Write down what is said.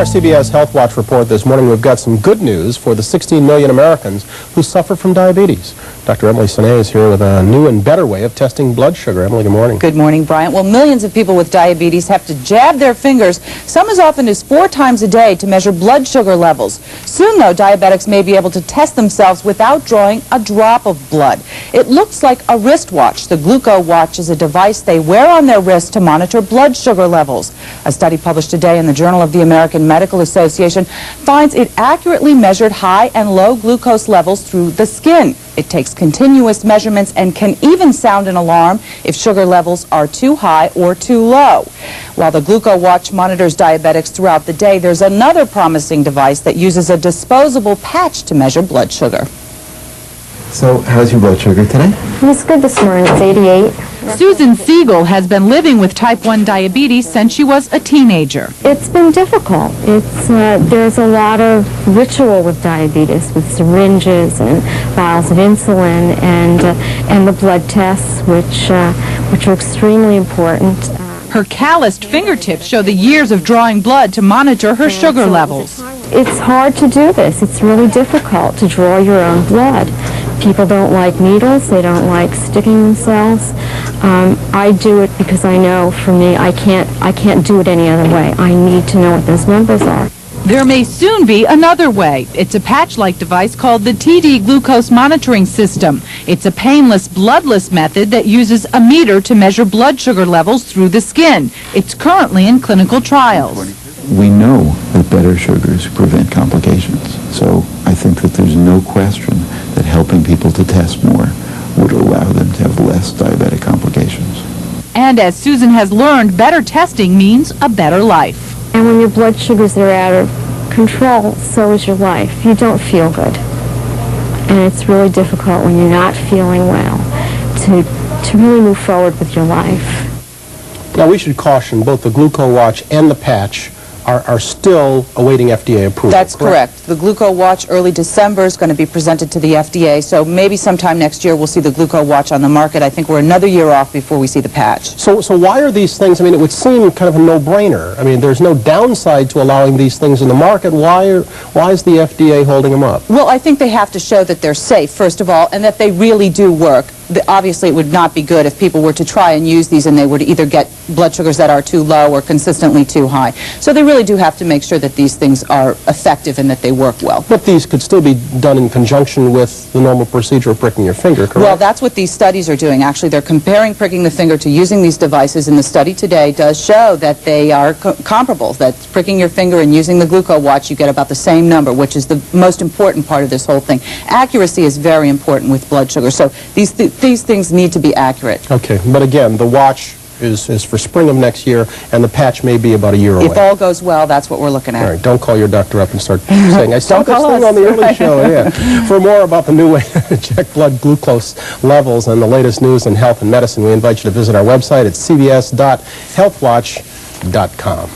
our CBS Health Watch report this morning, we've got some good news for the 16 million Americans who suffer from diabetes. Dr. Emily Sonnay is here with a new and better way of testing blood sugar. Emily, good morning. Good morning, Bryant. Well, millions of people with diabetes have to jab their fingers, some as often as 4 times a day, to measure blood sugar levels. Soon, though, diabetics may be able to test themselves without drawing a drop of blood. It looks like a wristwatch. The GlucoWatch is a device they wear on their wrist to monitor blood sugar levels. A study published today in the Journal of the American Medical Association finds it accurately measured high and low glucose levels through the skin. It takes continuous measurements and can even sound an alarm if sugar levels are too high or too low. While the GlucoWatch monitors diabetics throughout the day, there's another promising device that uses a disposable patch to measure blood sugar. So, how's your blood sugar today? It's good this morning. It's 88. Susan Siegel has been living with type 1 diabetes since she was a teenager. It's been difficult. There's a lot of ritual with diabetes, with syringes and vials of insulin and the blood tests, which are extremely important. Her calloused fingertips show the years of drawing blood to monitor her sugar levels. It's hard to do this. It's really difficult to draw your own blood. People don't like needles. They don't like sticking themselves. I do it because I know, for me, I can't do it any other way. I need to know what those numbers are. There may soon be another way. It's a patch-like device called the TD Glucose Monitoring System. It's a painless, bloodless method that uses a meter to measure blood sugar levels through the skin. It's currently in clinical trials. We know that better sugars prevent complications. So I think that there's no question that helping people to test more would allow them to have less diabetic complications. And as Susan has learned, better testing means a better life. And when your blood sugars are out of control, so is your life. You don't feel good. And it's really difficult when you're not feeling well to really move forward with your life. Now, we should caution both the GlucoWatch and the patch are still awaiting FDA approval. That's correct. The GlucoWatch early December is going to be presented to the FDA, so maybe sometime next year we'll see the GlucoWatch on the market. I think we're another year off before we see the patch. So why are these things, I mean, it would seem kind of a no-brainer. I mean, there's no downside to allowing these things in the market. Why is the FDA holding them up? Well, I think they have to show that they're safe, first of all, and that they really do work. Obviously, it would not be good if people were to try and use these and they were to either get blood sugars that are too low or consistently too high. So they really do have to make sure that these things are effective and that they work well. But these could still be done in conjunction with the normal procedure of pricking your finger, correct? Well, that's what these studies are doing. Actually, they're comparing pricking the finger to using these devices, and the study today does show that they are comparable, that pricking your finger and using the GlucoWatch, you get about the same number, which is the most important part of this whole thing. Accuracy is very important with blood sugar, so these things need to be accurate. Okay, but again, the watch is for spring of next year, and the patch may be about a year away. If all goes well, that's what we're looking at. All right, don't call your doctor up and start saying, I saw Don't this call thing us. on the early show. Yeah. For more about the new way to check blood glucose levels and the latest news in health and medicine, we invite you to visit our website at cbs.healthwatch.com.